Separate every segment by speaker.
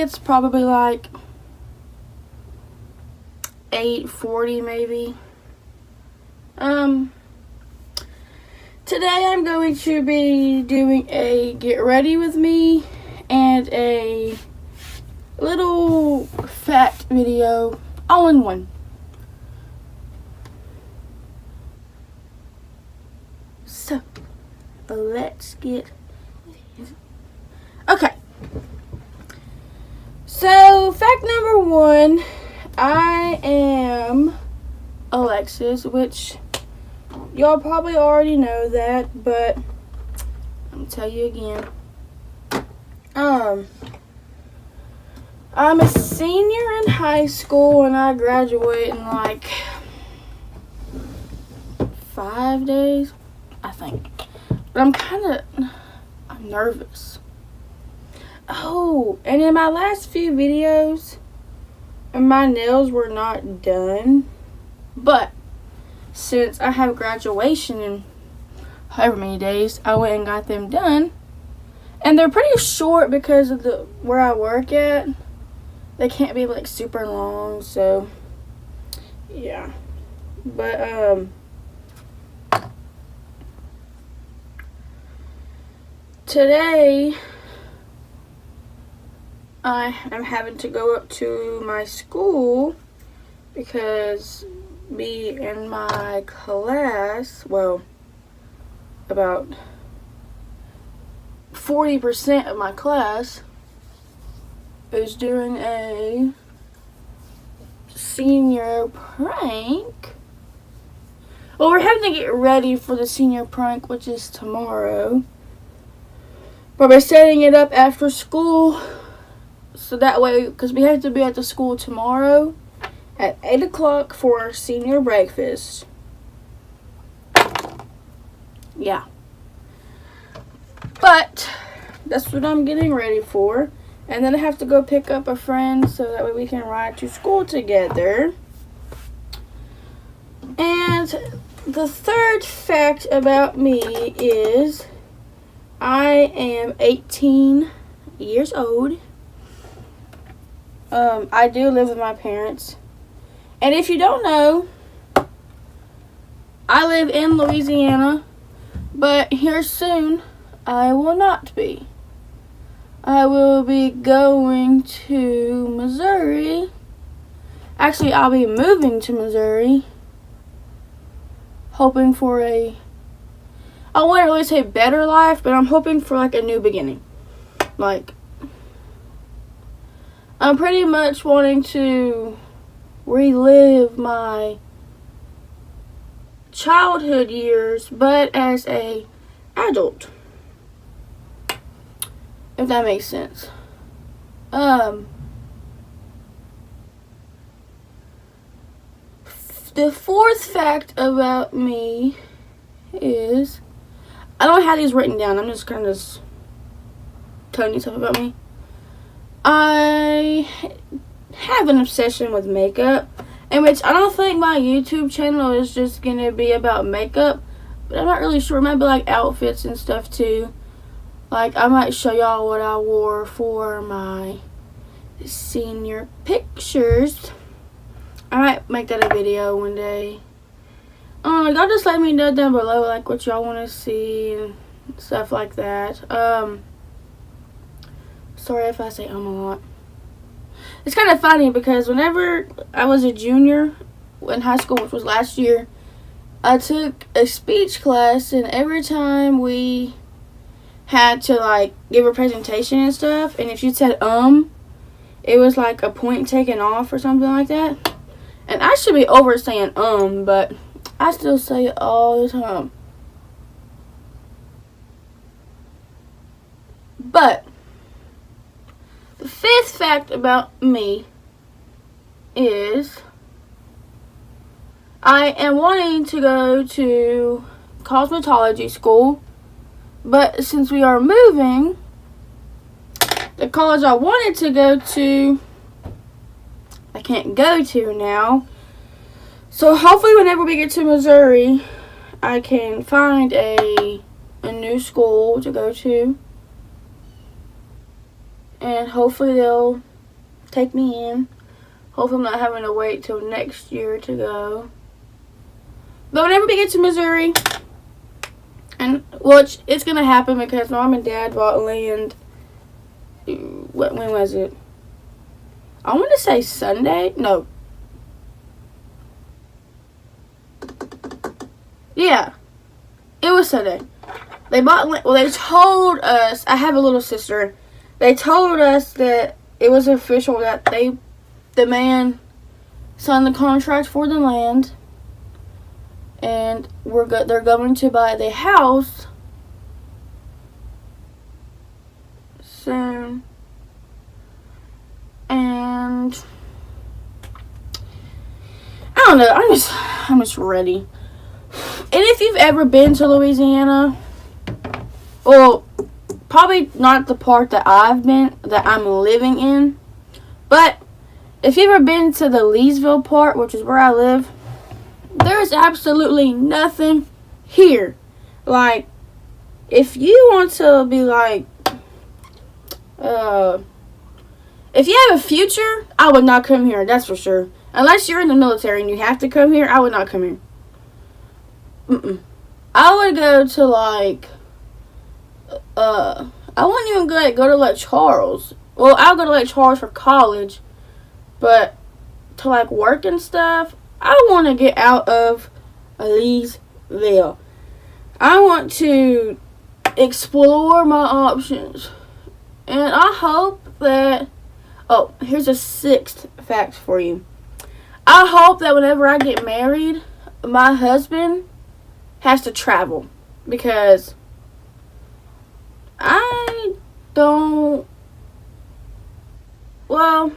Speaker 1: it's probably like 8:40 maybe. Today I'm going to be doing a get ready with me and a little fact video all in one. So, let's get okay. So, fact number 1, I am Alexis, which y'all probably already know that, but I'll tell you again. I'm a senior in high school and I graduate in like 5 days, I think. But I'm nervous. Oh, and in my last few videos, my nails were not done. But since I have graduation in however many days, I went and got them done. And they're pretty short because of where I work at. They can't be like super long, so yeah. But today I am having to go up to my school because me and my class, well, about 40% of my class is doing a senior prank. Well, we're having to get ready for the senior prank, which is tomorrow. But we're setting it up after school, so that way, because we have to be at the school tomorrow at 8 o'clock for our senior breakfast. Yeah. But that's what I'm getting ready for. And then I have to go pick up a friend so that way we can ride to school together. And the third fact about me is I am 18 years old. I do live with my parents. And if you don't know, I live in Louisiana, but here soon I will not be. I will be going to Missouri. Actually, I'll be moving to Missouri, hoping for I wouldn't really say better life, but I'm hoping for like a new beginning. Like, I'm pretty much wanting to relive my childhood years, but as a adult, if that makes sense. The fourth fact about me is, I don't have these written down, I'm just kind of telling you stuff about me. I have an obsession with makeup, in which I don't think my YouTube channel is just going to be about makeup, but I'm not really sure. It might be like outfits and stuff too. Like, I might show y'all what I wore for my senior pictures. I might make that a video one day. Y'all just let me know down below like what y'all want to see and stuff like that. Sorry if I say a lot. It's kind of funny because whenever I was a junior in high school, which was last year, I took a speech class, and every time we had to like give a presentation and stuff, and if you said it was like a point taken off or something like that. And I should be over saying but I still say it all the time. But the fifth fact about me is I am wanting to go to cosmetology school, but since we are moving, the college I wanted to go to, I can't go to now. So hopefully whenever we get to Missouri, I can find a new school to go to. And hopefully they'll take me in. Hopefully I'm not having to wait till next year to go. But whenever we get to Missouri, and which it's going to happen because Mom and Dad bought land. When was it? I want to say Sunday. No. Yeah. It was Sunday. They bought land. Well, they told us. I have a little sister. They told us that it was official that the man signed the contract for the land. And they're going to buy the house soon. And I don't know, I'm just ready. And if you've ever been to Louisiana, well, probably not the part that I'm living in, but if you've ever been to the Leesville part, which is where I live, there's absolutely nothing here. Like, if you want to be like, if you have a future, I would not come here, that's for sure. Unless you're in the military and you have to come here, I would not come here. I would go to, like, I wouldn't even go to Lake Charles. Well, I'll go to Lake Charles for college, but to, like, work and stuff, I want to get out of Leesville. I want to explore my options. And I hope that... Oh, here's a 6th fact for you. I hope that whenever I get married, my husband has to travel. Because I don't... Well,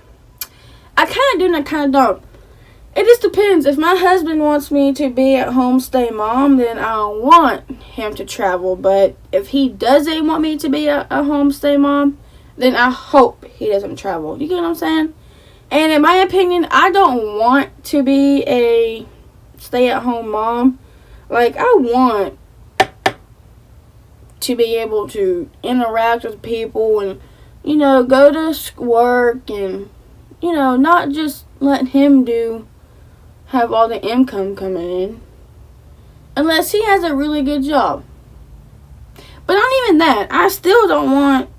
Speaker 1: I kind of do and I kind of don't. It just depends. If my husband wants me to be at home, stay mom, then I want him to travel. But if he doesn't want me to be a home, stay mom, then I hope he doesn't travel. You get what I'm saying? And in my opinion, I don't want to be a stay-at-home mom. Like, I want to be able to interact with people and, you know, go to work and, you know, not just let him have all the income coming in. Unless he has a really good job. But not even that. I still don't want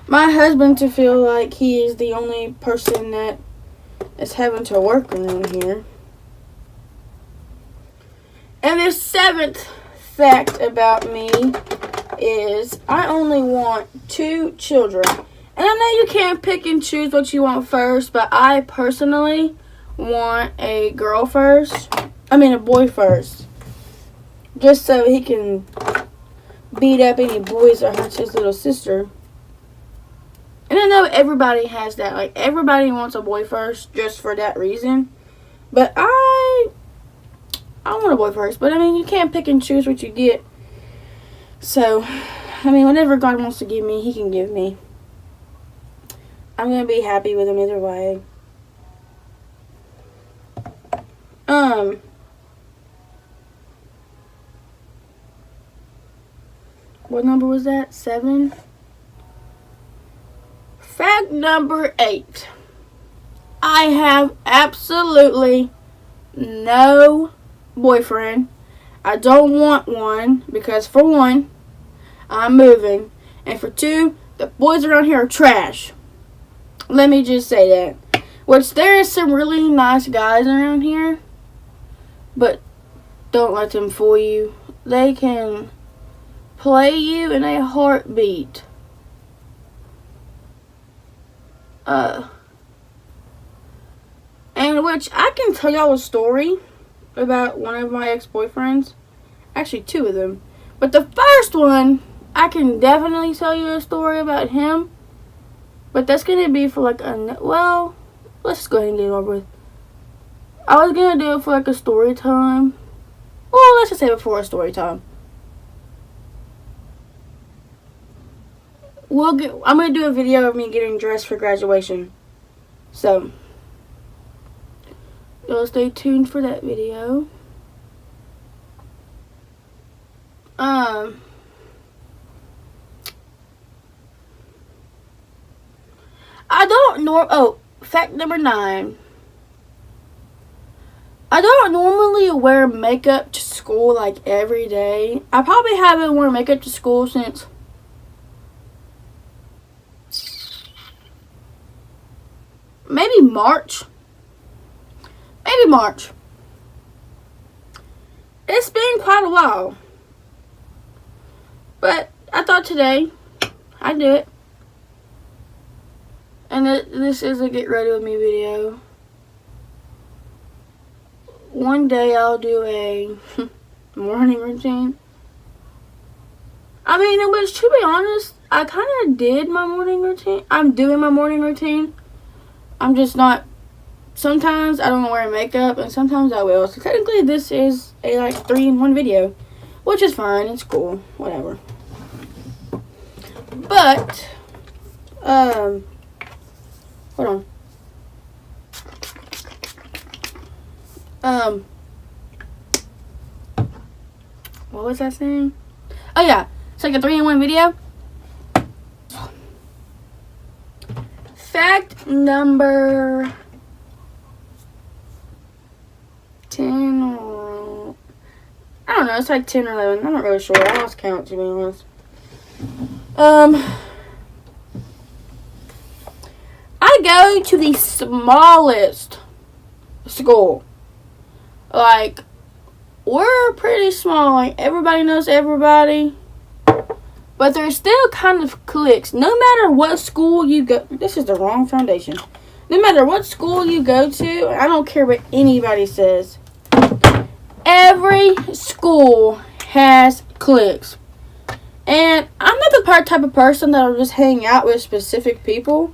Speaker 1: my husband to feel like he is the only person that is having to work around here. And the 7th fact about me is I only want 2 children. And I know you can't pick and choose what you want first, but I personally want a girl first. I mean a boy first. Just so he can beat up any boys that hurt his little sister. And I know everybody has that. Like, everybody wants a boy first just for that reason. But I want a boy first. But, I mean, you can't pick and choose what you get. So, I mean, whatever God wants to give me, he can give me. I'm going to be happy with him either way. What number was that? 7? Fact number 8. I have absolutely no boyfriend. I don't want one because, for one, I'm moving. And for 2, the boys around here are trash. Let me just say that. Which, there is some really nice guys around here. But don't let them fool you. They can play you in a heartbeat. And which I can tell y'all a story about one of my ex-boyfriends. Actually, 2 of them. But the first one, I can definitely tell you a story about him. But that's going to be for like well, let's just go ahead and get it over with. I was going to do it for like a story time. Well, let's just say before a story time. I'm going to do a video of me getting dressed for graduation. So, y'all stay tuned for that video. I don't know. Oh, Fact number 9. I don't normally wear makeup to school like every day. I probably haven't worn makeup to school since maybe March. Maybe March. It's been quite a while. But I thought today I'd do it. And this is a get ready with me video. One day I'll do a morning routine. I mean, but to be honest, I kind of did my morning routine. I'm doing my morning routine. I'm just not. Sometimes I don't wear makeup, and sometimes I will. So technically, this is a like 3-in-1 video, which is fine. It's cool. Whatever. But hold on. What was I saying? Oh yeah, it's like a 3-in-1 video. Fact number 10 or I don't know, it's like 10 or 11. I'm not really sure. I lost count, to be honest. I go to the smallest school. Like, we're pretty small. Like, everybody knows everybody. But there's still kind of cliques. No matter what school you go... This is the wrong foundation. No matter what school you go to, I don't care what anybody says. Every school has cliques. And I'm not the type of person that will just hang out with specific people.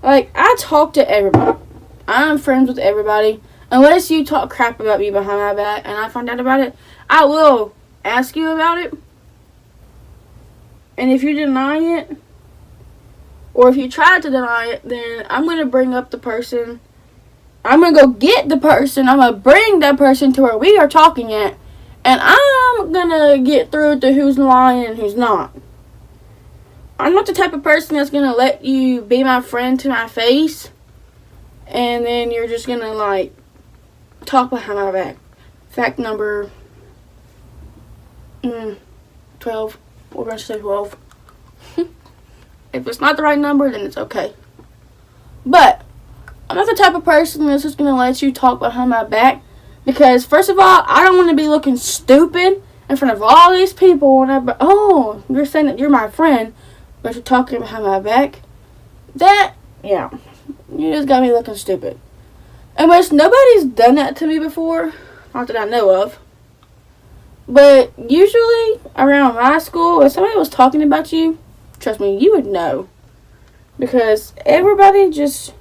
Speaker 1: Like, I talk to everybody. I'm friends with everybody. Unless you talk crap about me behind my back and I find out about it, I will ask you about it. And if you deny it, or if you try to deny it, then I'm going to bring up the person. I'm going to go get the person. I'm going to bring that person to where we are talking at. And I'm going to get through to who's lying and who's not. I'm not the type of person that's going to let you be my friend to my face. And then you're just going to, like, talk behind my back. Fact number 12. We're going to say 12. If it's not the right number, then it's okay. But I'm not the type of person that's just going to let you talk behind my back. Because, first of all, I don't want to be looking stupid in front of all these people. And you're saying that you're my friend, but you're talking behind my back. Yeah. You just got me looking stupid. And which nobody's done that to me before. Not that I know of. But usually around my school, if somebody was talking about you, trust me, you would know. Because everybody just...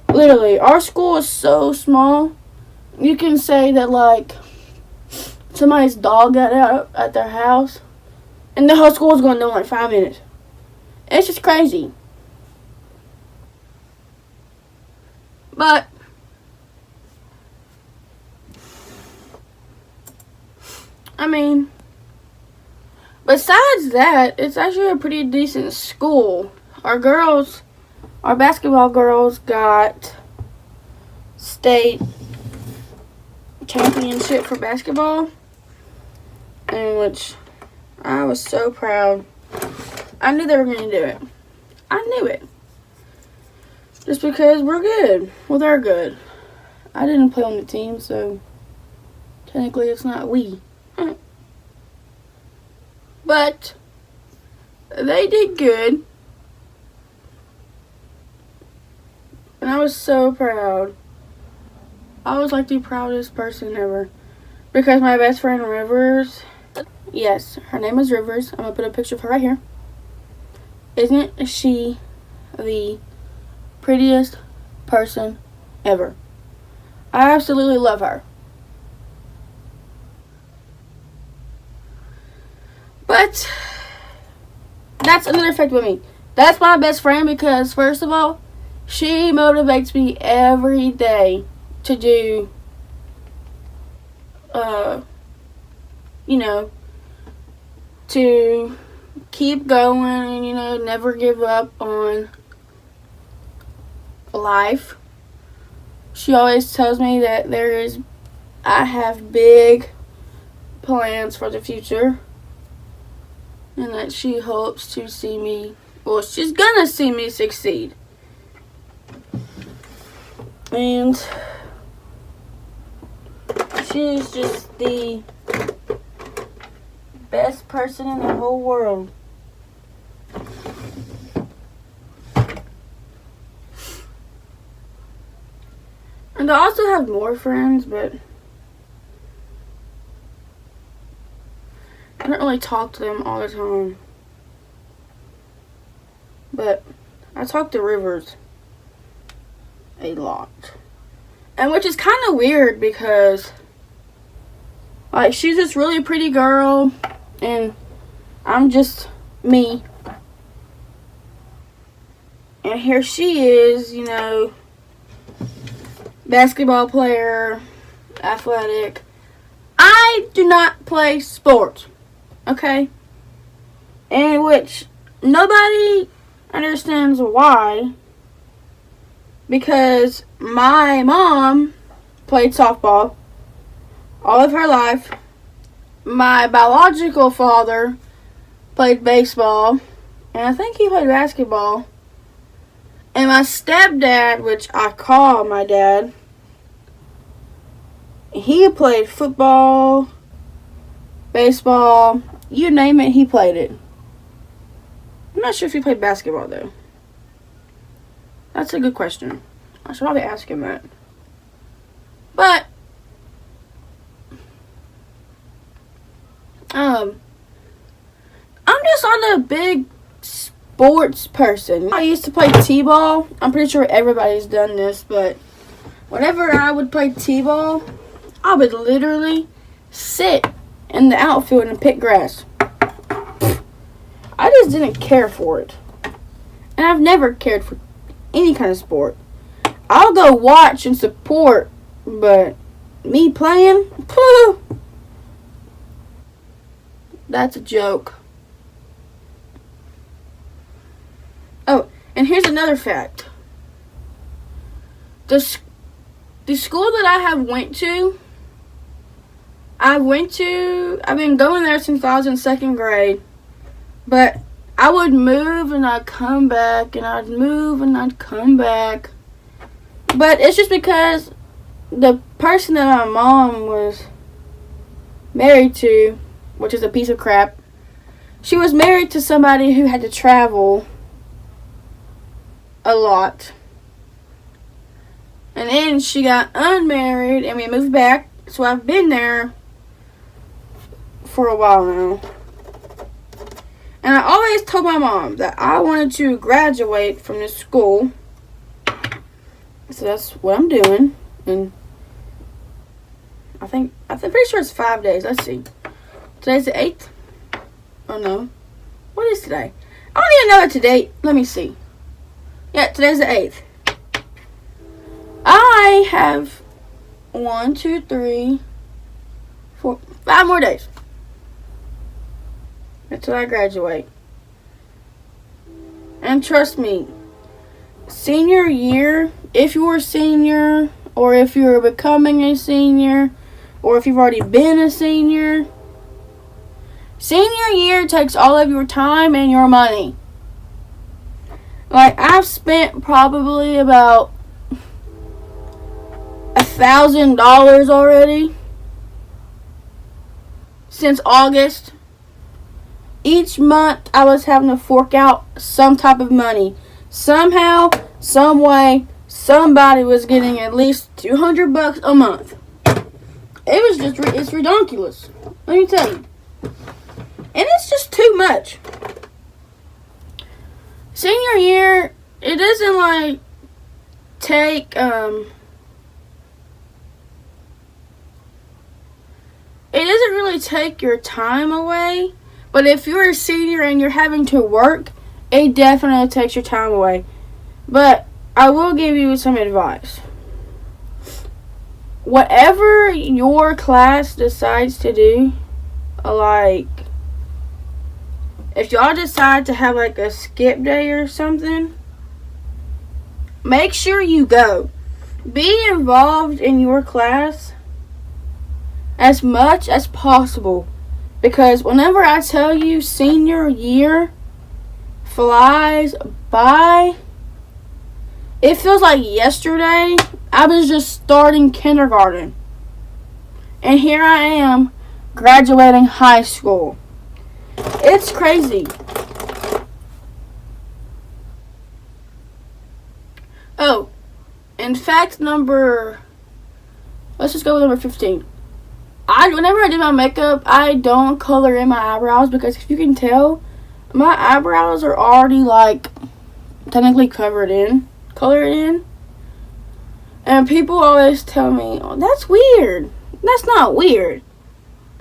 Speaker 1: Literally, our school is so small. You can say that, like, somebody's dog got out at their house. And the whole school is going to know in like 5 minutes. It's just crazy. But... I mean, besides that, it's actually a pretty decent school. Our basketball girls got state championship for basketball, in which I was so proud. I knew they were going to do it. I knew it. Just because we're good. Well, they're good. I didn't play on the team, so technically it's not we. But they did good. And I was so proud. I was like the proudest person ever. Because my best friend Rivers, yes, her name is Rivers. I'm going to put a picture of her right here. Isn't she the prettiest person ever? I absolutely love her. But that's another fact with me. That's my best friend because, first of all, she motivates me every day to do, to keep going and, never give up on life. She always tells me that I have big plans for the future. And that she hopes to see me, well, she's gonna see me succeed. And she's just the best person in the whole world. And I also have more friends, but I don't really talk to them all the time. But I talk to Rivers a lot. And which is kind of weird because, like, she's this really pretty girl and I'm just me. And here she is, you know, basketball player, athletic. I do not play sports. Okay? And which nobody understands why. Because my mom played softball all of her life. My biological father played baseball. And I think he played basketball. And my stepdad, which I call my dad, he played football, baseball, you name it, he played it. I'm not sure if he played basketball, though. That's a good question. I should probably ask him that. But, I'm just not a big sports person. I used to play t-ball. I'm pretty sure everybody's done this, but whenever I would play t-ball, I would literally sit in the outfield and pick grass. I just didn't care for it. And I've never cared for any kind of sport. I'll go watch and support, but me playing? Phew, that's a joke. Oh, and here's another fact. The school that I have went to, I've been going there since I was in 2nd grade. But I would move and I'd come back, and I'd move and I'd come back. But it's just because the person that my mom was married to, which is a piece of crap, she was married to somebody who had to travel a lot. And then she got unmarried and we moved back. So I've been there for a while now. And I always told my mom that I wanted to graduate from this school. So that's what I'm doing. And I'm pretty sure it's 5 days. Let's see. Today's the 8th? Oh no. What is today? I don't even know what today. Let me see. Yeah, today's the 8th. I have 1, 2, 3, 4, 5 more days until I graduate. And trust me, senior year, if you're a senior, or if you're becoming a senior, or if you've already been a senior, senior year takes all of your time and your money. Like, I've spent probably about $1,000 already since August. Each month I was having to fork out some type of money. Somehow, some way, somebody was getting at least $200 a month. It's ridiculous. Let me tell you. And it's just too much. Senior year, it doesn't like take, it doesn't really take your time away. But if you're a senior and you're having to work, it definitely takes your time away. But I will give you some advice. Whatever your class decides to do, like, if y'all decide to have like a skip day or something, make sure you go. Be involved in your class as much as possible. Because whenever I tell you senior year flies by, it feels like yesterday I was just starting kindergarten. And here I am graduating high school. It's crazy. Oh, and fact number, let's just go with number 15. Whenever I do my makeup, I don't color in my eyebrows because if you can tell, my eyebrows are already like technically colored in. And people always tell me, oh, that's weird. That's not weird.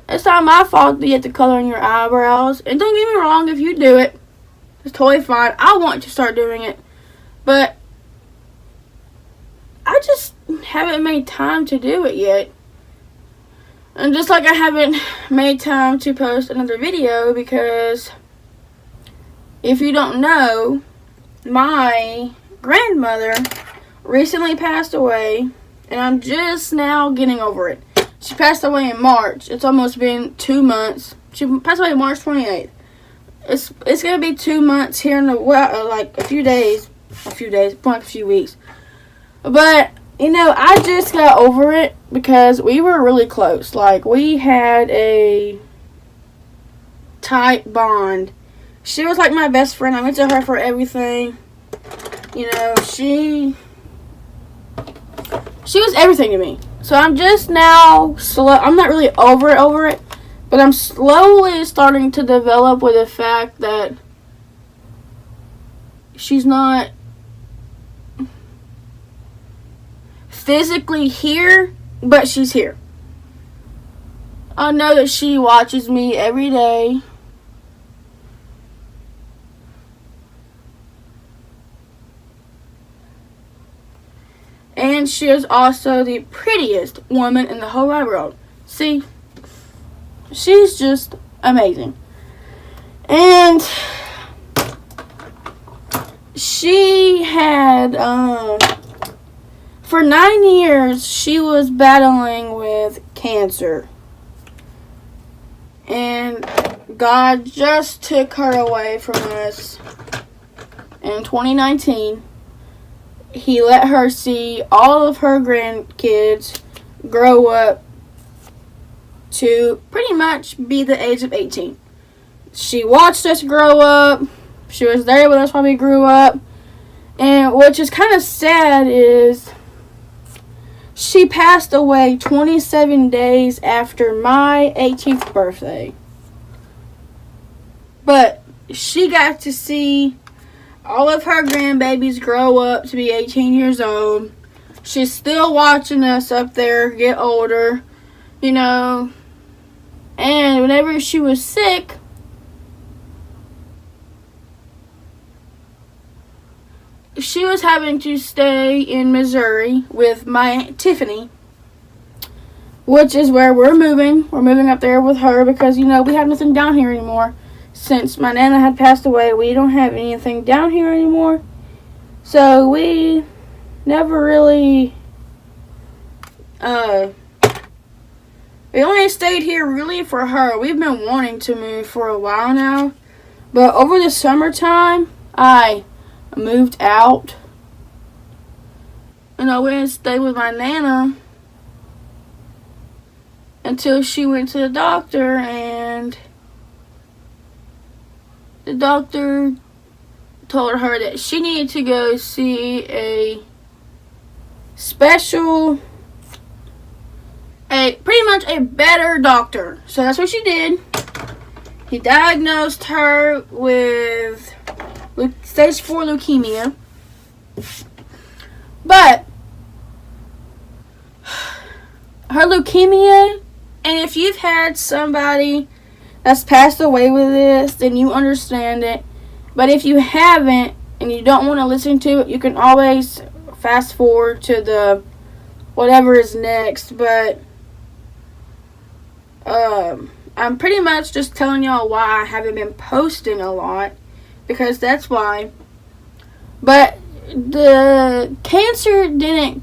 Speaker 1: It's not my fault that you have to color in your eyebrows. And don't get me wrong, if you do it, it's totally fine. I want to start doing it. But I just haven't made time to do it yet. And just like I haven't made time to post another video because if you don't know, my grandmother recently passed away and I'm just now getting over it. She passed away in March. It's almost been 2 months. She passed away March 28th. It's going to be 2 months here in like a few weeks. But, you know, I just got over it because we were really close. Like, we had a tight bond. She was like my best friend. I went to her for everything. You know, she was everything to me. So I'm just now I'm not really over it, but I'm slowly starting to develop with the fact that she's not physically here, but she's here. I know that she watches me every day. And she is also the prettiest woman in the whole wide world. See, she's just amazing. And she had, for 9 years, she was battling with cancer. And God just took her away from us in 2019. He let her see all of her grandkids grow up to pretty much be the age of 18. She watched us grow up. She was there with us while we grew up. And which is kind of sad is she passed away 27 days after my 18th birthday. But she got to see all of her grandbabies grow up to be 18 years old. She's still watching us up there get older, you know. And whenever she was sick, she was having to stay in Missouri with my Aunt Tiffany, which is where we're moving. We're moving up there with her because, you know, we have nothing down here anymore. Since my Nana had passed away, we don't have anything down here anymore. So we never really, we only stayed here really for her. We've been wanting to move for a while now. But over the summertime, I moved out. And I went and stayed with my Nana until she went to the doctor, and the doctor told her that she needed to go see a pretty much a better doctor. So that's what she did. He diagnosed her with stage 4 leukemia. But her leukemia, and if you've had somebody that's passed away with this, then you understand it. But if you haven't and you don't want to listen to it, you can always fast forward to the whatever is next. But I'm pretty much just telling y'all why I haven't been posting a lot, because that's why. But the cancer didn't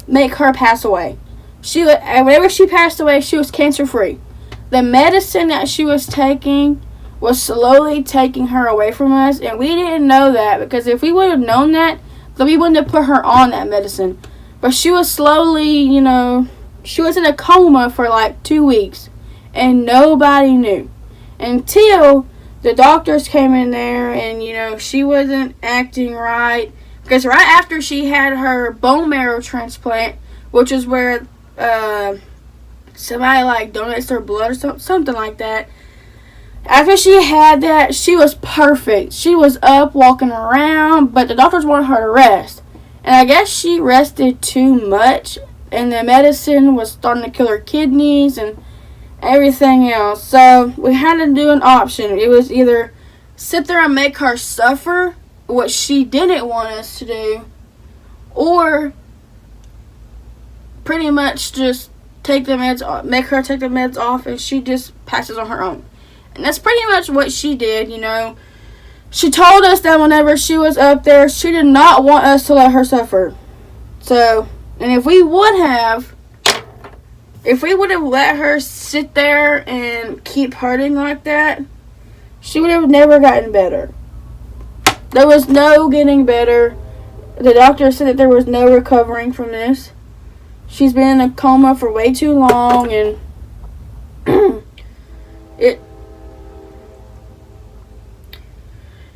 Speaker 1: make her pass away. Whenever she passed away, she was cancer free. The medicine that she was taking was slowly taking her away from us, and we didn't know that, because if we would have known that, then we wouldn't have put her on that medicine. But she was slowly, she was in a coma for like 2 weeks, and nobody knew until the doctors came in there, and she wasn't acting right, because right after she had her bone marrow transplant, which is where somebody like donates their blood or something like that. After she had that, she was perfect. She was up, walking around, but the doctors wanted her to rest. And I guess she rested too much, and the medicine was starting to kill her kidneys and everything else. So we had to do an option. It was either sit there and make her suffer, what she didn't want us to do, or pretty much just take the meds off, make her take the meds off, and she just passes on her own. And that's pretty much what she did, She told us that whenever she was up there, she did not want us to let her suffer. So, and if we would have let her sit there and keep hurting like that, she would have never gotten better. There was no getting better. The doctor said that there was no recovering from this. She's been in a coma for way too long, and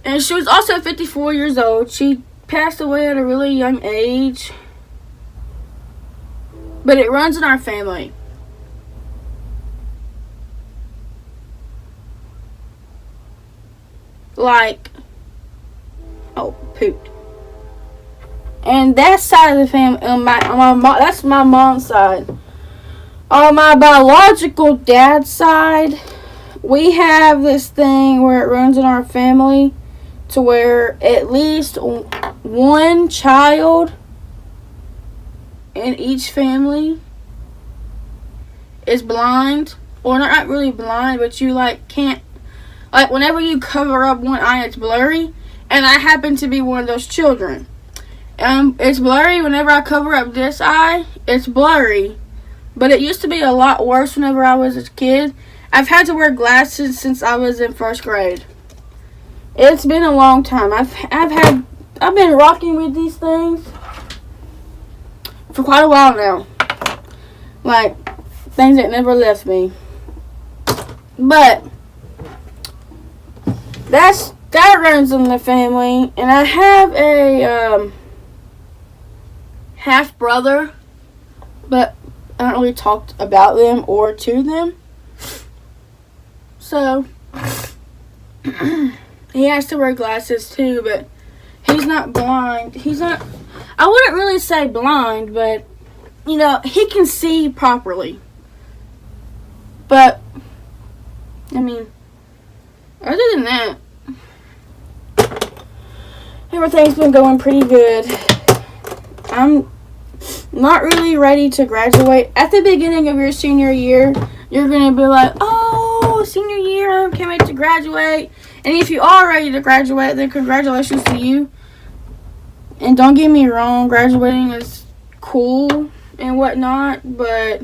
Speaker 1: And she was also 54 years old. She passed away at a really young age. But it runs in our family. Like, pooped. And that side of the family, that's my mom's side. On my biological dad's side, we have this thing where it runs in our family, to where at least one child in each family is blind, or not really blind, but you can't, whenever you cover up one eye, it's blurry, and I happen to be one of those children. It's blurry whenever I cover up this eye. It's blurry, but it used to be a lot worse whenever I was a kid. I've had to wear glasses since I was in 1st grade. It's been a long time. I've been rocking with these things for quite a while now. Things that never left me. But that runs in the family, and I have a half brother, but I don't really talk about them or to them. So he has to wear glasses too, but he's not blind. I wouldn't really say blind, but he can see properly. But other than that, everything's been going pretty good. I'm not really ready to graduate. At the beginning of your senior year, you're going to be like, oh, senior year, I can't wait to graduate. And if you are ready to graduate, then congratulations to you. And don't get me wrong, graduating is cool and whatnot, but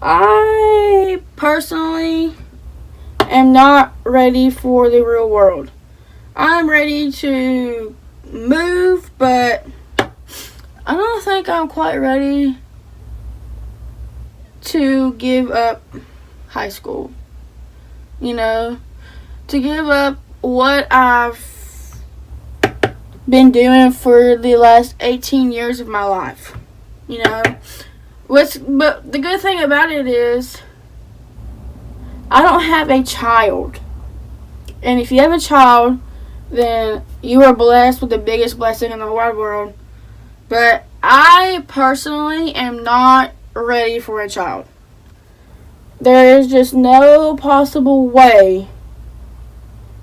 Speaker 1: I personally am not ready for the real world. I'm ready to move, but I don't think I'm quite ready to give up high school. To give up what I've been doing for the last 18 years of my life. But the good thing about it is I don't have a child. And if you have a child, then you are blessed with the biggest blessing in the wide world. But I personally am not ready for a child. There is just no possible way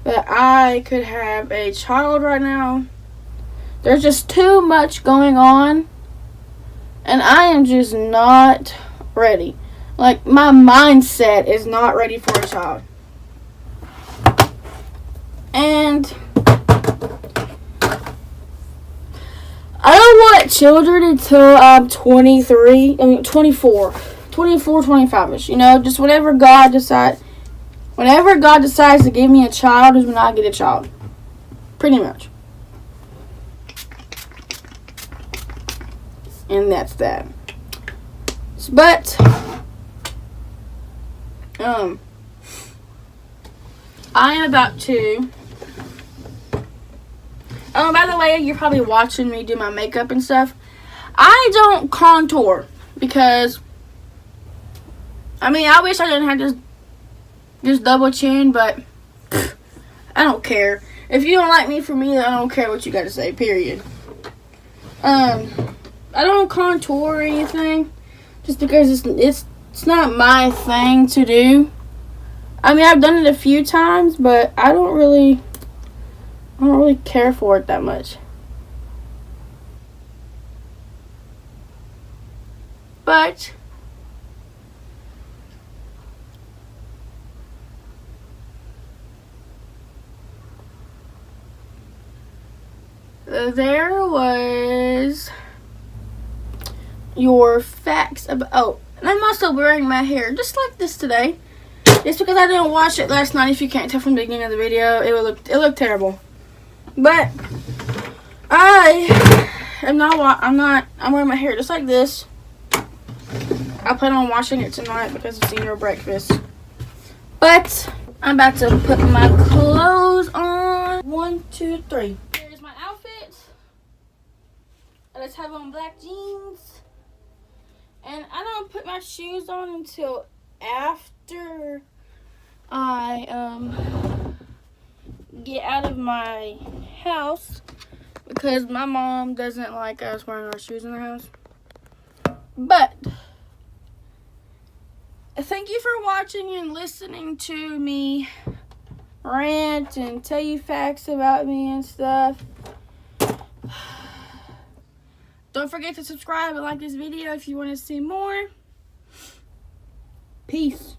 Speaker 1: that I could have a child right now. There's just too much going on, and I am just not ready. My mindset is not ready for a child. And I don't want children until I'm 23. I mean, 24. 24, 25-ish. You know, just whenever God decides to give me a child is when I get a child. Pretty much. And that's that. But, I am about to... Oh, by the way, you're probably watching me do my makeup and stuff. I don't contour because, I mean, I wish I didn't have this double chin, but I don't care. If you don't like me for me, I don't care what you got to say, period. I don't contour or anything just because it's not my thing to do. I mean, I've done it a few times, but I don't really care for it that much. But there was your facts about... Oh, and I'm also wearing my hair just like this today. It's because I didn't wash it last night. If you can't tell from the beginning of the video, it looked terrible. But I'm wearing my hair just like this. I plan on washing it tonight because of senior breakfast. But I'm about to put my clothes on. 1, 2, 3. Here's my outfit. I just have on black jeans. And I don't put my shoes on until after I get out of my house because my mom doesn't like us wearing our shoes in the house. But thank you for watching and listening to me rant and tell you facts about me and stuff. Don't forget to subscribe and like this video if you want to see more. Peace.